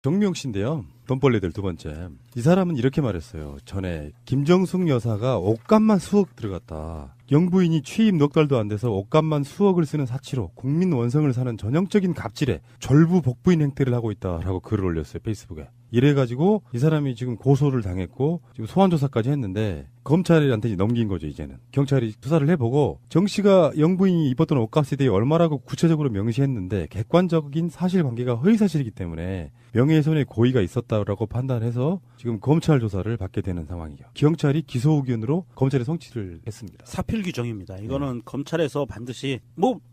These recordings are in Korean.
정미용 씨인데요. 돈벌레들 두 번째. 이 사람은 이렇게 말했어요. 전에 김정숙 여사가 옷값만 수억 들어갔다. 영부인이 취임 넉 달도 안 돼서 옷값만 수억을 쓰는 사치로 국민 원성을 사는 전형적인 갑질에 졸부복부인 행태를 하고 있다라고 글을 올렸어요. 페이스북에. 이래가지고 이 사람이 지금 고소를 당했고 지금 소환조사까지 했는데 검찰한테 이제 넘긴 거죠. 이제는 경찰이 수사를 해보고 정 씨가 영부인이 입었던 옷값에 대해 얼마라고 구체적으로 명시했는데 객관적인 사실관계가 허위사실이기 때문에 명예훼손의 고의가 있었다라고 판단해서 지금 검찰 조사를 받게 되는 상황이에요. 경찰이 기소 의견으로 검찰에 송치를 했습니다. 사필 규정입니다. 이거는 검찰에서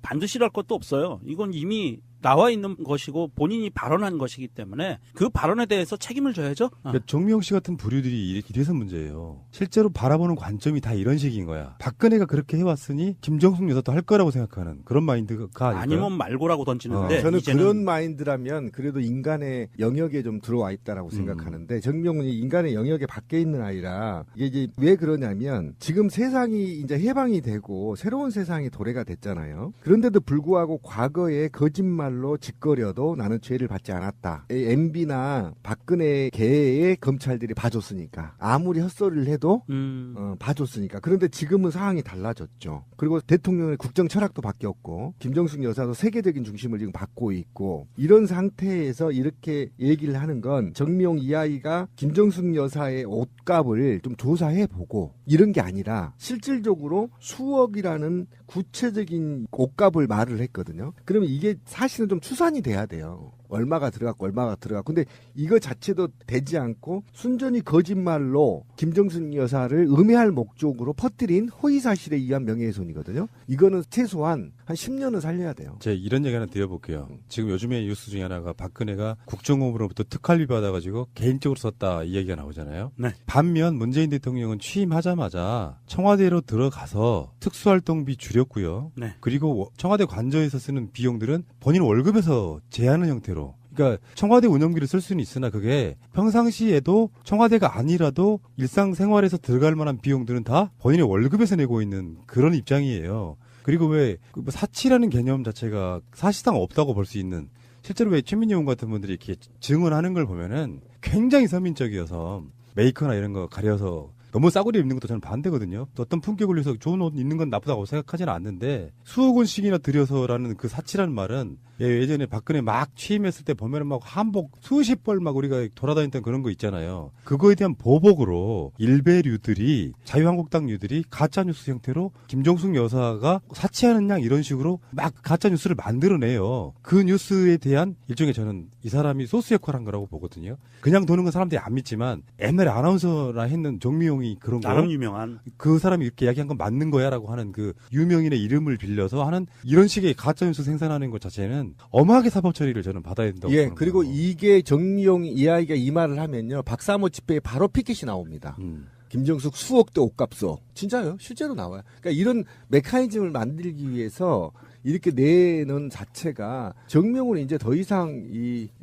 반드시랄 것도 없어요. 이건 이미 나와 있는 것이고 본인이 발언한 것이기 때문에 그 발언에 대해서 책임을 져야죠. 그러니까 정미용 씨 같은 부류들이 이래서 문제예요. 실제로 바라보는 관점이 다 이런 식인 거야. 박근혜가 그렇게 해왔으니 김정숙 여사도 할 거라고 생각하는 그런 마인드가 아닐까요? 아니면 말고라고 던지는데 저는 이제는 그런 마인드라면 그래도 인간의 영역에 좀 들어와 있다라고 생각하는데 정명훈이 인간의 영역에 밖에 있는 아이라 이게 이제 왜 그러냐면 지금 세상이 이제 해방이 되고 새로운 세상이 도래가 됐잖아요. 그런데도 불구하고 과거에 거짓말로 짓거려도 나는 죄를 받지 않았다. MB나 박근혜 계의 검찰들이 봐줬으니까 아무리 헛소리를 해도 봐줬으니까. 그런데 지금은 상황이 달라졌죠. 그리고 대통령의 국정 철학도 바뀌었고 김정숙 여사도 세계적인 중심을 지금 받고 있고 이런 상태에서 이렇게 얘기를 하는 건 정미용 이 아이가 김정숙 여사의 옷값을 좀 조사해보고 이런 게 아니라 실질적으로 수억이라는 구체적인 옷값을 말을 했거든요. 그러면 이게 사실은 좀 추산이 돼야 돼요. 얼마가 들어갔고 얼마가 들어갔고. 근데 이거 자체도 되지 않고 순전히 거짓말로 김정숙 여사를 음해할 목적으로 퍼뜨린 허위사실에 의한 명예훼손이거든요. 이거는 최소한 한 10년은 살려야 돼요. 제가 이런 얘기 하나 드려볼게요. 지금 요즘에 뉴스 중에 하나가 박근혜가 국정원으로부터 특활비 받아가지고 개인적으로 썼다 이 얘기가 나오잖아요. 네. 반면 문재인 대통령은 취임하자마자 청와대로 들어가서 특수활동비 줄였고요. 네. 그리고 청와대 관저에서 쓰는 비용들은 본인 월급에서 제하는 형태로. 그러니까 청와대 운영비를 쓸 수는 있으나 그게 평상시에도 청와대가 아니라도 일상생활에서 들어갈 만한 비용들은 다 본인의 월급에서 내고 있는 그런 입장이에요. 그리고 왜 사치라는 개념 자체가 사실상 없다고 볼 수 있는, 실제로 왜 최민희 의원 같은 분들이 이렇게 증언하는 걸 보면은 굉장히 서민적이어서 메이커나 이런 거 가려서 너무 싸구려 입는 것도 저는 반대거든요. 또 어떤 품격을 위해서 좋은 옷 입는 건 나쁘다고 생각하지는 않는데 수억 원씩이나 들여서라는 그 사치라는 말은 예전에 박근혜 막 취임했을 때 보면은 막 한복 수십 벌 막 우리가 돌아다녔던 그런 거 있잖아요. 그거에 대한 보복으로 일베류들이 자유한국당류들이 가짜뉴스 형태로 김정숙 여사가 사치하는 양 이런 식으로 막 가짜뉴스를 만들어내요. 그 뉴스에 대한 일종의 저는 이 사람이 소스 역할을 한 거라고 보거든요. 그냥 도는 건 사람들이 안 믿지만 옛날에 아나운서라 했는 정미용이 그런 거 나름 유명한 그 사람이 이렇게 이야기한 건 맞는 거야라고 하는 그 유명인의 이름을 빌려서 하는 이런 식의 가짜뉴스 생산하는 것 자체는 엄하게 사법 처리를 저는 받아야 된다고 보는 그리고 거예요. 이게 정미용 이 아이가 이 말을 하면요. 박사모 집회에 바로 피켓이 나옵니다. 김정숙 수억대 옷값어. 진짜요? 실제로 나와요. 그러니까 이런 메커니즘을 만들기 위해서 이렇게 내는 자체가 정명훈은 이제 더 이상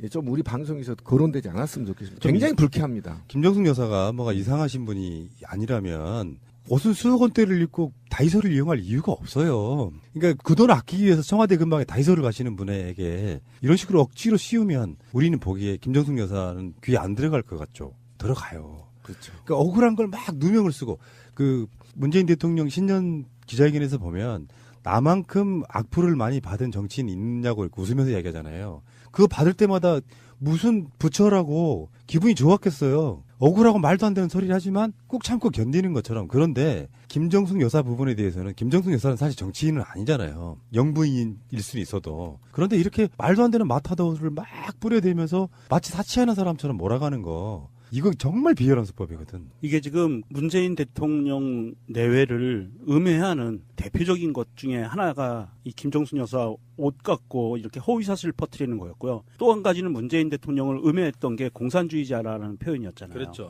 좀 우리 방송에서 거론되지 않았으면 좋겠습니다. 굉장히 불쾌합니다. 김정숙 여사가 뭐가 이상하신 분이 아니라면 옷은 수억 원대를 입고 다이소를 이용할 이유가 없어요. 그러니까 그 돈 아끼기 위해서 청와대 근방에 다이소를 가시는 분에게 이런 식으로 억지로 씌우면 우리는 보기에 김정숙 여사는 귀에 안 들어갈 것 같죠. 들어가요. 그렇죠. 그러니까 억울한 걸 막 누명을 쓰고 그 문재인 대통령 신년 기자회견에서 보면 나만큼 악플을 많이 받은 정치인이 있느냐고 이렇게 웃으면서 이야기하잖아요. 그거 받을 때마다 무슨 부처라고 기분이 좋았겠어요. 억울하고 말도 안 되는 소리를 하지만 꾹 참고 견디는 것처럼. 그런데 김정숙 여사 부분에 대해서는 김정숙 여사는 사실 정치인은 아니잖아요. 영부인일 수는 있어도. 그런데 이렇게 말도 안 되는 마타도를 막 뿌려대면서 마치 사치하는 사람처럼 몰아가는 거, 이거 정말 비열한 수법이거든. 이게 지금 문재인 대통령 내외를 음해하는 대표적인 것 중에 하나가 이 김정숙 여사 옷 갖고 이렇게 허위사실을 퍼뜨리는 거였고요. 또 한 가지는 문재인 대통령을 음해했던 게 공산주의자라는 표현이었잖아요. 그랬죠.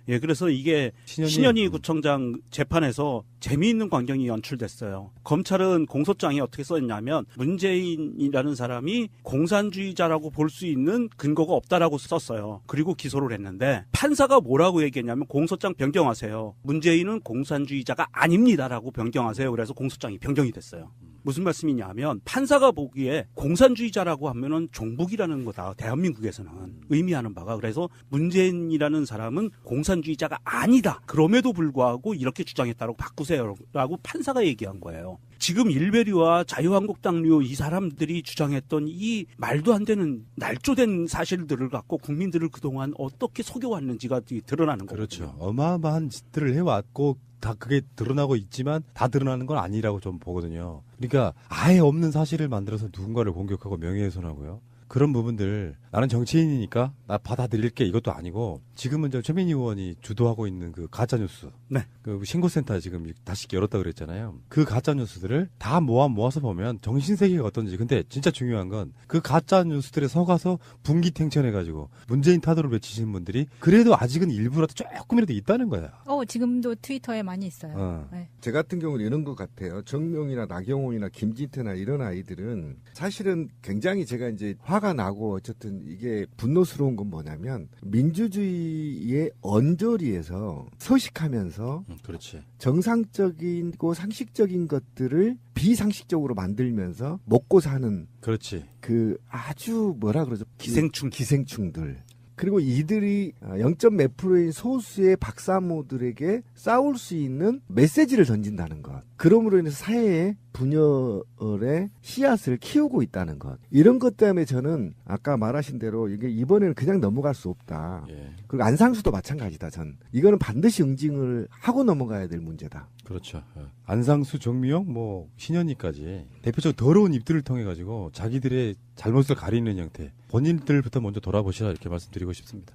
예, 그래서 이게 신현희 구청장 재판에서 재미있는 광경이 연출됐어요. 검찰은 공소장에 어떻게 썼냐면 문재인이라는 사람이 공산주의자라고 볼 수 있는 근거가 없다라고 썼어요. 그리고 기소를 했는데 판사가 뭐라고 얘기했냐면 공소장 변경하세요. 문재인은 공산주의자가 아닙니다라고 변경하세요. 그래서 공소장이 변경이 됐어요. 무슨 말씀이냐면 판사가 보기에 공산주의자라고 하면은 종북이라는 거다. 대한민국에서는 의미하는 바가. 그래서 문재인이라는 사람은 공산주의자가 아니다. 그럼에도 불구하고 이렇게 주장했다고 바꾸세요라고 판사가 얘기한 거예요. 지금 일베류와 자유한국당류 이 사람들이 주장했던 이 말도 안 되는 날조된 사실들을 갖고 국민들을 그동안 어떻게 속여왔는지가 드러나는 거거든요. 그렇죠. 어마어마한 짓들을 해왔고 다 그게 드러나고 있지만 다 드러나는 건 아니라고 좀 보거든요. 그러니까 아예 없는 사실을 만들어서 누군가를 공격하고 명예훼손하고요. 그런 부분들 나는 정치인이니까 나 받아들일게 이것도 아니고 지금은 저 최민희 의원이 주도하고 있는 그 가짜뉴스 네. 그 신고센터 지금 다시 열었다 그랬잖아요. 그 가짜뉴스들을 다 모아서 보면 정신세계가 어떤지. 근데 진짜 중요한 건 그 가짜뉴스들에 속아서 분기탱천해가지고 문재인 타도를 외치시는 분들이 그래도 아직은 일부라도 조금이라도 있다는 거야. 지금도 트위터에 많이 있어요. 네. 제 같은 경우는 이런 것 같아요. 정명이나 나경원이나 김진태나 이런 아이들은 사실은 굉장히 제가 이제 화가 나고 어쨌든 이게 분노스러운 건 뭐냐면 민주주의의 언저리에서 서식하면서 그렇지. 정상적이고 상식적인 것들을 비상식적으로 만들면서 먹고 사는 그렇지. 그 아주 뭐라 그러죠? 기생충들. 그리고 이들이 0.몇 프로인 소수의 박사모들에게 싸울 수 있는 메시지를 던진다는 것. 그러므로 인해서 사회에 분열의 씨앗을 키우고 있다는 것. 이런 것 때문에 저는 아까 말하신 대로 이게 이번에는 그냥 넘어갈 수 없다. 예. 그리고 안상수도 마찬가지다. 이거는 반드시 응징을 하고 넘어가야 될 문제다. 그렇죠. 안상수, 정미영, 신현희까지 대표적으로 더러운 입들을 통해 가지고 자기들의 잘못을 가리는 형태. 본인들부터 먼저 돌아보시라 이렇게 말씀드리고 싶습니다.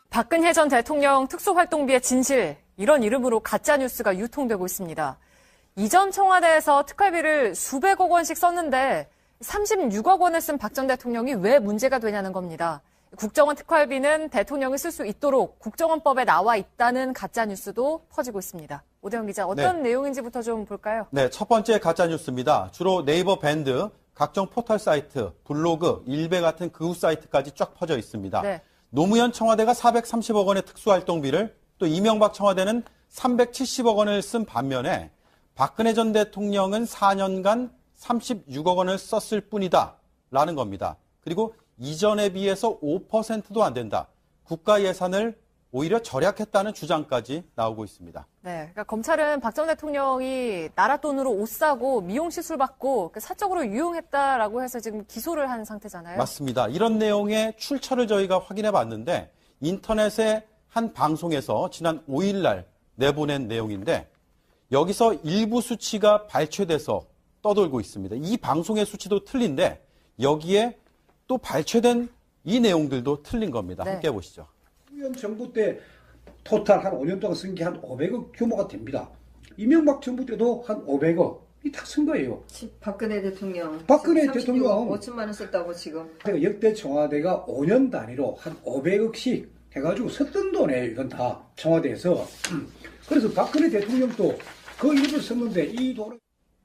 박근혜 전 대통령 특수활동비의 진실, 이런 이름으로 가짜뉴스가 유통되고 있습니다. 이전 청와대에서 특활비를 수백억 원씩 썼는데 36억 원을 쓴 박 전 대통령이 왜 문제가 되냐는 겁니다. 국정원 특활비는 대통령이 쓸 수 있도록 국정원법에 나와 있다는 가짜뉴스도 퍼지고 있습니다. 오대영 기자, 어떤 내용인지부터 좀 볼까요? 네, 첫 번째 가짜뉴스입니다. 주로 네이버 밴드, 각종 포털 사이트, 블로그, 일베 같은 극우 사이트까지 쫙 퍼져 있습니다. 네. 노무현 청와대가 430억 원의 특수활동비를 또 이명박 청와대는 370억 원을 쓴 반면에 박근혜 전 대통령은 4년간 36억 원을 썼을 뿐이다 라는 겁니다. 그리고 이전에 비해서 5%도 안 된다. 국가 예산을 오히려 절약했다는 주장까지 나오고 있습니다. 네, 그러니까 검찰은 박 전 대통령이 나라 돈으로 옷 사고 미용 시술 받고 사적으로 유용했다라고 해서 지금 기소를 한 상태잖아요. 맞습니다. 이런 내용의 출처를 저희가 확인해 봤는데 인터넷의 한 방송에서 지난 5일 날 내보낸 내용인데 여기서 일부 수치가 발췌돼서 떠돌고 있습니다. 이 방송의 수치도 틀린데 여기에 또 발췌된 이 내용들도 틀린 겁니다. 네. 함께 보시죠. 노무현 정부 때 토탈 한 5년 동안 쓴 게 한 500억 규모가 됩니다. 이명박 정부 때도 한 500억이 다 쓴 거예요. 박근혜 대통령. 박근혜 대통령 5천만 원 썼다고 지금. 역대 청와대가 5년 단위로 한 500억씩 해가지고 썼던 돈이에요. 이건 다 청와대에서. 그래서 박근혜 대통령도 그 일을 썼는데 이 돈을.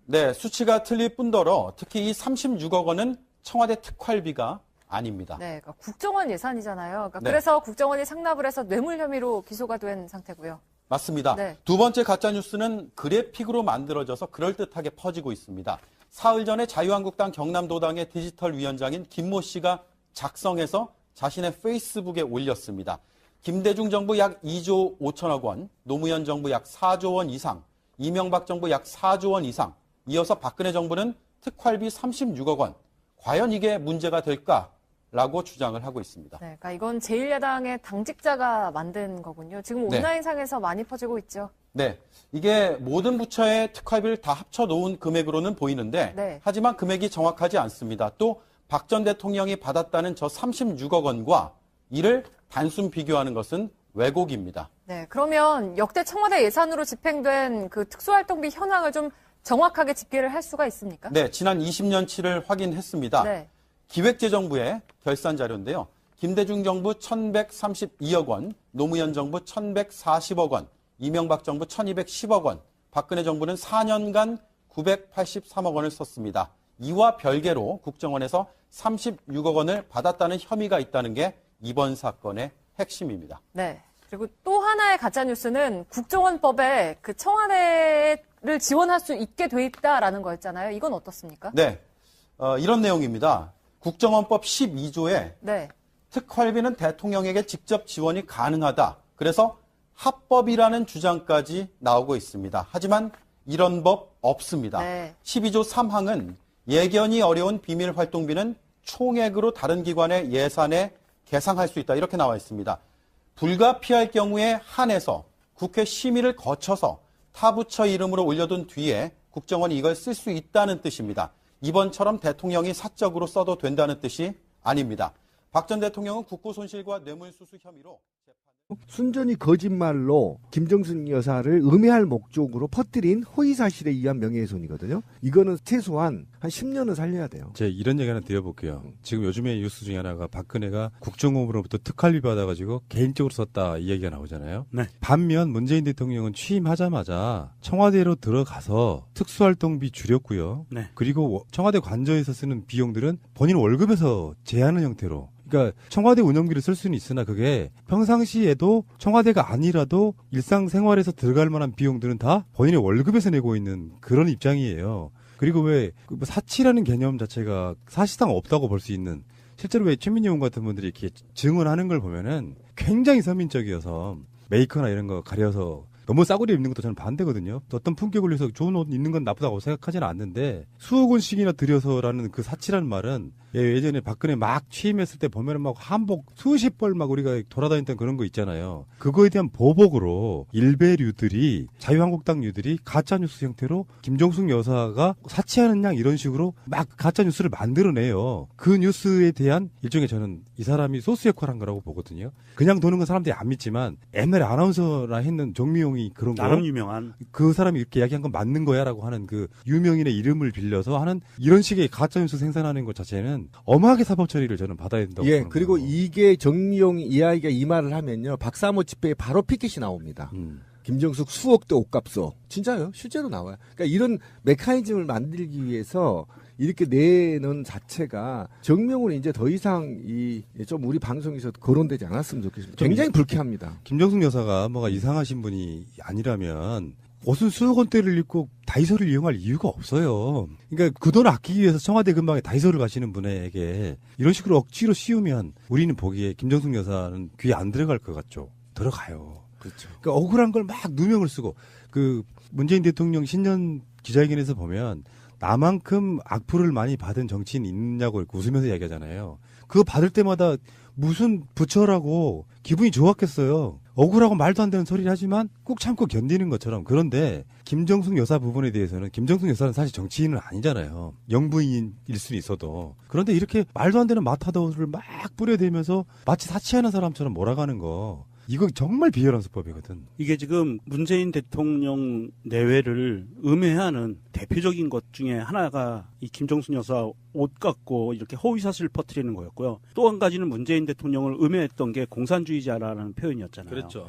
네, 수치가 틀릴 뿐더러 특히 이 36억 원은 청와대 특활비가 아닙니다. 네, 그러니까 국정원 예산이잖아요. 그러니까 네. 그래서 국정원이 상납을 해서 뇌물 혐의로 기소가 된 상태고요. 맞습니다. 네. 두 번째 가짜뉴스는 그래픽으로 만들어져서 그럴듯하게 퍼지고 있습니다. 사흘 전에 자유한국당 경남도당의 디지털 위원장인 김모 씨가 작성해서 자신의 페이스북에 올렸습니다. 김대중 정부 약 2조 5천억 원, 노무현 정부 약 4조 원 이상, 이명박 정부 약 4조 원 이상, 이어서 박근혜 정부는 특활비 36억 원. 과연 이게 문제가 될까라고 주장을 하고 있습니다. 네, 그러니까 이건 제1야당의 당직자가 만든 거군요. 지금 네. 온라인상에서 많이 퍼지고 있죠. 네, 이게 모든 부처의 특활비를 다 합쳐놓은 금액으로는 보이는데 네. 하지만 금액이 정확하지 않습니다. 또 박 전 대통령이 받았다는 저 36억 원과 이를 단순 비교하는 것은 왜곡입니다. 네, 그러면 역대 청와대 예산으로 집행된 그 특수활동비 현황을 좀 정확하게 집계를 할 수가 있습니까? 네, 지난 20년치를 확인했습니다. 네. 기획재정부의 결산 자료인데요. 김대중 정부 1,132억 원, 노무현 정부 1,140억 원, 이명박 정부 1,210억 원, 박근혜 정부는 4년간 983억 원을 썼습니다. 이와 별개로 국정원에서 36억 원을 받았다는 혐의가 있다는 게 이번 사건의 핵심입니다. 네. 그리고 또 하나의 가짜뉴스는 국정원법에 그 청와대의 지원할 수 있게 돼 있다라는 거였잖아요. 이건 어떻습니까? 네, 이런 내용입니다. 국정원법 12조에 네. 특활비는 대통령에게 직접 지원이 가능하다. 그래서 합법이라는 주장까지 나오고 있습니다. 하지만 이런 법 없습니다. 네. 12조 3항은 예견이 어려운 비밀 활동비는 총액으로 다른 기관의 예산에 계상할 수 있다. 이렇게 나와 있습니다. 불가피할 경우에 한해서 국회 심의를 거쳐서 타 부처 이름으로 올려둔 뒤에 국정원이 이걸 쓸 수 있다는 뜻입니다. 이번처럼 대통령이 사적으로 써도 된다는 뜻이 아닙니다. 박 전 대통령은 국고 손실과 뇌물수수 혐의로 순전히 거짓말로 김정숙 여사를 음해할 목적으로 퍼뜨린 허위사실에 의한 명예훼손이거든요. 이거는 최소한 한 10년은 살려야 돼요. 제가 이런 얘기 하나 드려볼게요. 지금 요즘에 뉴스 중에 하나가 박근혜가 국정원으로부터 특활비 받아가지고 개인적으로 썼다 이 얘기가 나오잖아요. 네. 반면 문재인 대통령은 취임하자마자 청와대로 들어가서 특수활동비 줄였고요. 네. 그리고 청와대 관저에서 쓰는 비용들은 본인 월급에서 제하는 형태로. 그러니까 청와대 운영비를 쓸 수는 있으나 그게 평상시에도 청와대가 아니라도 일상생활에서 들어갈 만한 비용들은 다 본인의 월급에서 내고 있는 그런 입장이에요. 그리고 왜 사치라는 개념 자체가 사실상 없다고 볼 수 있는, 실제로 왜 최민희 의원 같은 분들이 이렇게 증언하는 걸 보면은 굉장히 서민적이어서 메이커나 이런 거 가려서 너무 싸구려 입는 것도 저는 반대거든요. 또 어떤 품격을 위해서 좋은 옷 입는 건 나쁘다고 생각하지는 않는데 수억 원씩이나 들여서라는 그 사치라는 말은 예전에 박근혜 막 취임했을 때 보면은 막 한복 수십 벌 막 우리가 돌아다녔던 그런 거 있잖아요. 그거에 대한 보복으로 일베류들이 자유한국당류들이 가짜뉴스 형태로 김정숙 여사가 사치하는 양 이런 식으로 막 가짜뉴스를 만들어내요. 그 뉴스에 대한 일종의 저는 이 사람이 소스 역할을 한 거라고 보거든요. 그냥 도는 건 사람들이 안 믿지만 옛날에 아나운서라 했는 정미용이 그런 거 나름 유명한 그 사람이 이렇게 이야기한 건 맞는 거야라고 하는 그 유명인의 이름을 빌려서 하는 이런 식의 가짜뉴스 생산하는 것 자체는 엄하게 사법 처리를 저는 받아야 된다고 예, 보는 그리고 거고. 이게 정미용 이야기가 이 말을 하면요. 박사모 집회에 바로 피켓이 나옵니다. 김정숙 수억대 옷값어. 진짜요? 실제로 나와요. 그러니까 이런 메커니즘을 만들기 위해서 이렇게 내는 자체가 정명훈은 이제 더 이상 좀 우리 방송에서 거론되지 않았으면 좋겠습니다. 굉장히 불쾌합니다. 김정숙 여사가 뭐가 이상하신 분이 아니라면 옷은 수억 원대를 입고 다이소를 이용할 이유가 없어요. 그러니까 그 돈 아끼기 위해서 청와대 근방에 다이소를 가시는 분에게 이런 식으로 억지로 씌우면 우리는 보기에 김정숙 여사는 귀에 안 들어갈 것 같죠. 들어가요. 그렇죠. 그러니까 억울한 걸 막 누명을 쓰고 그 문재인 대통령 신년 기자회견에서 보면 나만큼 악플을 많이 받은 정치인이 있냐고 이렇게 웃으면서 이야기하잖아요. 그거 받을 때마다 무슨 부처라고 기분이 좋았겠어요. 억울하고 말도 안 되는 소리를 하지만 꾹 참고 견디는 것처럼. 그런데 김정숙 여사 부분에 대해서는 김정숙 여사는 사실 정치인은 아니잖아요. 영부인일 수는 있어도. 그런데 이렇게 말도 안 되는 마타도를 막 뿌려대면서 마치 사치하는 사람처럼 몰아가는 거. 이거 정말 비열한 수법이거든. 이게 지금 문재인 대통령 내외를 음해하는 대표적인 것 중에 하나가 이 김정숙 여사 옷 갖고 이렇게 허위사실 퍼뜨리는 거였고요. 또 한 가지는 문재인 대통령을 음해했던 게 공산주의자라는 표현이었잖아요. 그렇죠.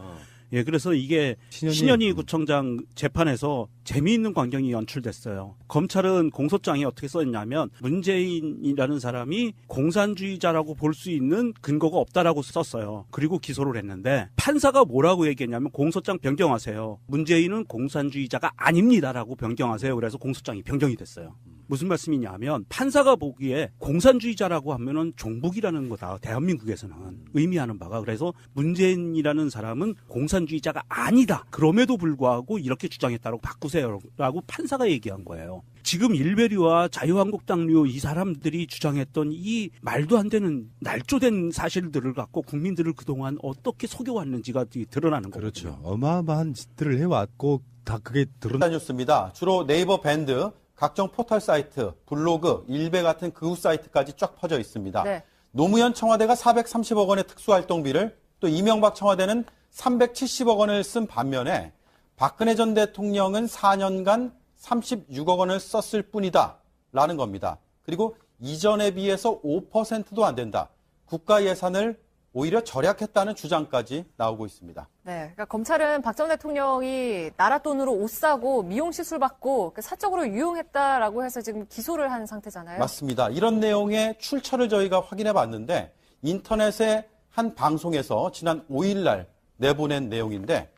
예, 그래서 이게 신현희 구청장 재판에서 재미있는 광경이 연출됐어요. 검찰은 공소장에 어떻게 썼냐면 문재인이라는 사람이 공산주의자라고 볼 수 있는 근거가 없다라고 썼어요. 그리고 기소를 했는데 판사가 뭐라고 얘기했냐면 공소장 변경하세요. 문재인은 공산주의자가 아닙니다라고 변경하세요. 그래서 공소장이 변경이 됐어요. 무슨 말씀이냐면 판사가 보기에 공산주의자라고 하면은 종북이라는 거다. 대한민국에서는 의미하는 바가. 그래서 문재인이라는 사람은 공산주의자가 아니다. 그럼에도 불구하고 이렇게 주장했다고 바꾸세요라고 판사가 얘기한 거예요. 지금 일베류와 자유한국당류 이 사람들이 주장했던 이 말도 안 되는 날조된 사실들을 갖고 국민들을 그동안 어떻게 속여왔는지가 드러나는 거거든요. 그렇죠. 어마어마한 짓들을 해왔고 다 그게 드러나. 뉴스입니다. 주로 네이버 밴드, 각종 포털 사이트, 블로그, 일베 같은 극우 사이트까지 쫙 퍼져 있습니다. 네. 노무현 청와대가 430억 원의 특수활동비를 또 이명박 청와대는 370억 원을 쓴 반면에 박근혜 전 대통령은 4년간 36억 원을 썼을 뿐이다 라는 겁니다. 그리고 이전에 비해서 5%도 안 된다. 국가 예산을 오히려 절약했다는 주장까지 나오고 있습니다. 네, 그러니까 검찰은 박 전 대통령이 나라 돈으로 옷 사고 미용 시술 받고 사적으로 유용했다라고 해서 지금 기소를 한 상태잖아요. 맞습니다. 이런 내용의 출처를 저희가 확인해 봤는데 인터넷의 한 방송에서 지난 5일 날 내보낸 내용인데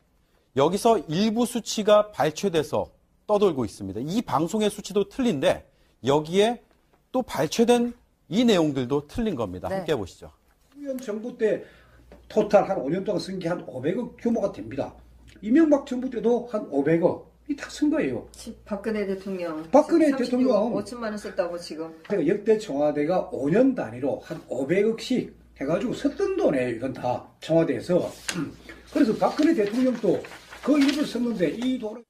여기서 일부 수치가 발췌돼서 떠돌고 있습니다. 이 방송의 수치도 틀린데 여기에 또 발췌된 이 내용들도 틀린 겁니다. 네. 함께 보시죠. 노무현 정부 때 토탈 한 5년 동안 쓴 게 한 500억 규모가 됩니다. 이명박 정부 때도 한 500억 이 다 쓴 거예요. 박근혜 대통령. 박근혜 지금 36억 대통령. 5천만 원 썼다고 지금. 제가 역대 청와대가 5년 단위로 한 500억씩 해가지고 썼던 돈이에요. 이건 다 청와대에서. 그래서 박근혜 대통령도 그 일부를 썼는데 이 돈을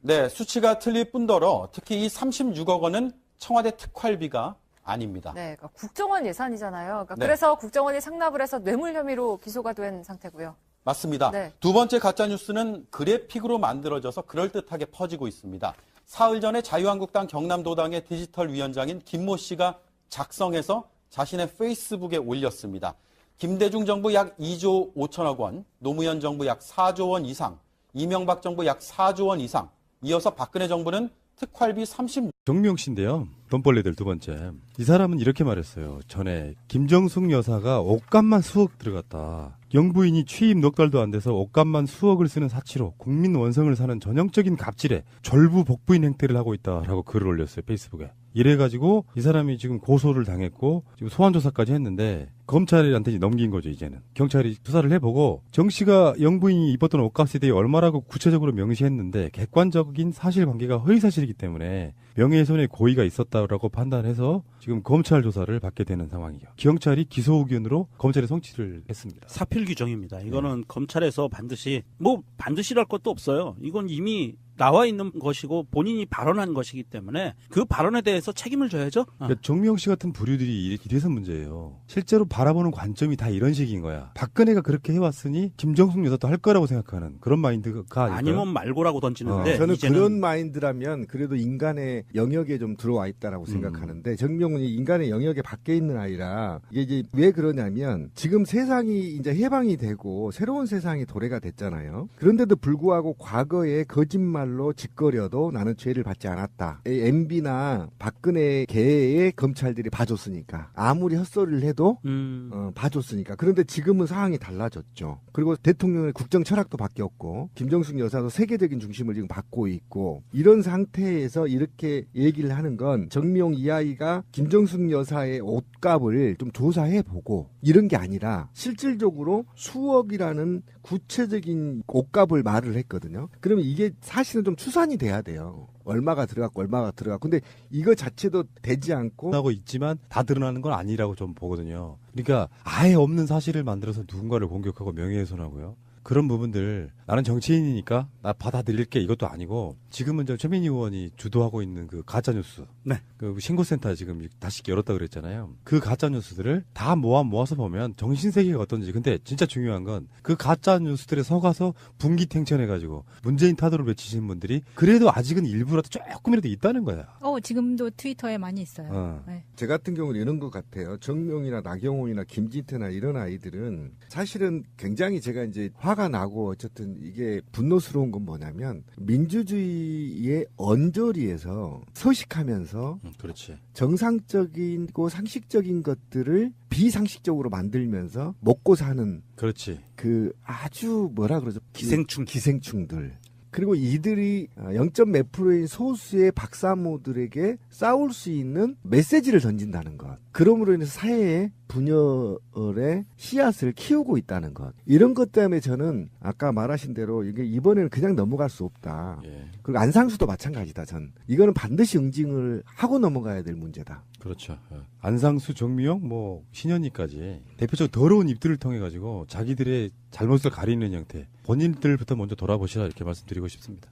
네, 수치가 틀릴 뿐더러 특히 이 36억 원은 청와대 특활비가 아닙니다. 네, 그러니까 국정원 예산이잖아요. 그러니까 네. 그래서 국정원이 상납을 해서 뇌물 혐의로 기소가 된 상태고요. 맞습니다. 네. 두 번째 가짜뉴스는 그래픽으로 만들어져서 그럴듯하게 퍼지고 있습니다. 사흘 전에 자유한국당 경남도당의 디지털위원장인 김모 씨가 작성해서 자신의 페이스북에 올렸습니다. 김대중 정부 약 2조 5천억 원, 노무현 정부 약 4조 원 이상, 이명박 정부 약 4조 원 이상, 이어서 박근혜 정부는 특활비 36억 정미영 씨인데요. 돈벌레들 두 번째. 이 사람은 이렇게 말했어요. 전에 김정숙 여사가 옷값만 수억 들어갔다. 영부인이 취임 넉 달도 안 돼서 옷값만 수억을 쓰는 사치로 국민 원성을 사는 전형적인 갑질에 졸부복부인 행태를 하고 있다라고 글을 올렸어요. 페이스북에. 이래가지고 이 사람이 지금 고소를 당했고 지금 소환조사까지 했는데 검찰한테 넘긴 거죠. 이제는 경찰이 수사를 해보고 정 씨가 영부인이 입었던 옷값에 대해 얼마라고 구체적으로 명시했는데 객관적인 사실관계가 허위사실이기 때문에 명예훼손의 고의가 있었다라고 판단해서 지금 검찰 조사를 받게 되는 상황이에요. 경찰이 기소 의견으로 검찰에 송치를 했습니다. 사필 규정입니다. 이거는 검찰에서 반드시랄 것도 없어요. 이건 이미 나와 있는 것이고 본인이 발언한 것이기 때문에 그 발언에 대해서 책임을 져야죠. 그러니까 정미영 씨 같은 부류들이 이래서 문제예요. 실제로 바라보는 관점이 다 이런 식인 거야. 박근혜가 그렇게 해왔으니 김정숙 여사도 할 거라고 생각하는 그런 마인드가 아닐까요? 아니면 말고라고 던지는데 저는 이제는 그런 마인드라면 그래도 인간의 영역에 좀 들어와 있다라고 생각하는데 정명훈이 인간의 영역에 밖에 있는 아이라 이게 이제 왜 그러냐면 지금 세상이 이제 해방이 되고 새로운 세상이 도래가 됐잖아요. 그런데도 불구하고 과거에 거짓말로 짓거려도 나는 죄를 받지 않았다. MB나 박근혜 계의 검찰들이 봐줬으니까 아무리 헛소리를 해도 봐줬으니까. 그런데 지금은 상황이 달라졌죠. 그리고 대통령의 국정 철학도 바뀌었고 김정숙 여사도 세계적인 중심을 지금 받고 있고 이런 상태에서 이렇게 얘기를 하는 건 정미용 이 아이가 김정숙 여사의 옷값을 좀 조사해보고 이런 게 아니라 실질적으로 수억이라는 구체적인 옷값을 말을 했거든요. 그러면 이게 사실은 좀 추산이 돼야 돼요. 얼마가 들어갔고 얼마가 들어갔고. 근데 이거 자체도 되지 않고 하고 있지만 다 드러나는 건 아니라고 좀 보거든요. 그러니까 아예 없는 사실을 만들어서 누군가를 공격하고 명예훼손하고요. 그런 부분들 나는 정치인이니까 나 받아들일게 이것도 아니고 지금은 저 최민희 의원이 주도하고 있는 그 가짜뉴스 네. 그 신고센터 지금 다시 열었다 그랬잖아요. 그 가짜뉴스들을 다 모아서 보면 정신세계가 어떤지. 근데 진짜 중요한 건 그 가짜뉴스들에 속아서 분기탱천해가지고 문재인 타도를 외치시는 분들이 그래도 아직은 일부라도 조금이라도 있다는 거야. 지금도 트위터에 많이 있어요. 네. 제 같은 경우는 이런 것 같아요. 정명이나 나경원이나 김진태나 이런 아이들은 사실은 굉장히 제가 이제 화가 나고 어쨌든 이게 분노스러운 건 뭐냐면 민주주의의 언저리에서 서식하면서 그렇지. 정상적이고 상식적인 것들을 비상식적으로 만들면서 먹고 사는 그렇지. 그 아주 뭐라 그러죠? 기생충들. 그리고 이들이 0.몇 프로인 소수의 박사모들에게 싸울 수 있는 메시지를 던진다는 것. 그러므로 인해서 사회에 분열의 씨앗을 키우고 있다는 것. 이런 것 때문에 저는 아까 말하신 대로 이게 이번에는 그냥 넘어갈 수 없다. 예. 그리고 안상수도 마찬가지다. 이거는 반드시 응징을 하고 넘어가야 될 문제다. 그렇죠. 안상수, 정미영, 신현희까지 대표적으로 더러운 입들을 통해 가지고 자기들의 잘못을 가리는 형태. 본인들부터 먼저 돌아보시라 이렇게 말씀드리고 싶습니다.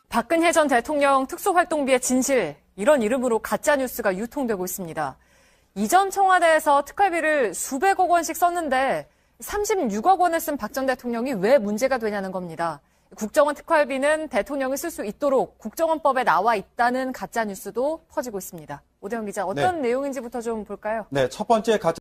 박근혜 전 대통령 특수활동비의 진실, 이런 이름으로 가짜뉴스가 유통되고 있습니다. 이전 청와대에서 특활비를 수백억 원씩 썼는데 36억 원을 쓴 박 전 대통령이 왜 문제가 되냐는 겁니다. 국정원 특활비는 대통령이 쓸 수 있도록 국정원법에 나와 있다는 가짜뉴스도 퍼지고 있습니다. 오대영 기자, 어떤 내용인지부터 좀 볼까요? 네, 첫 번째 가짜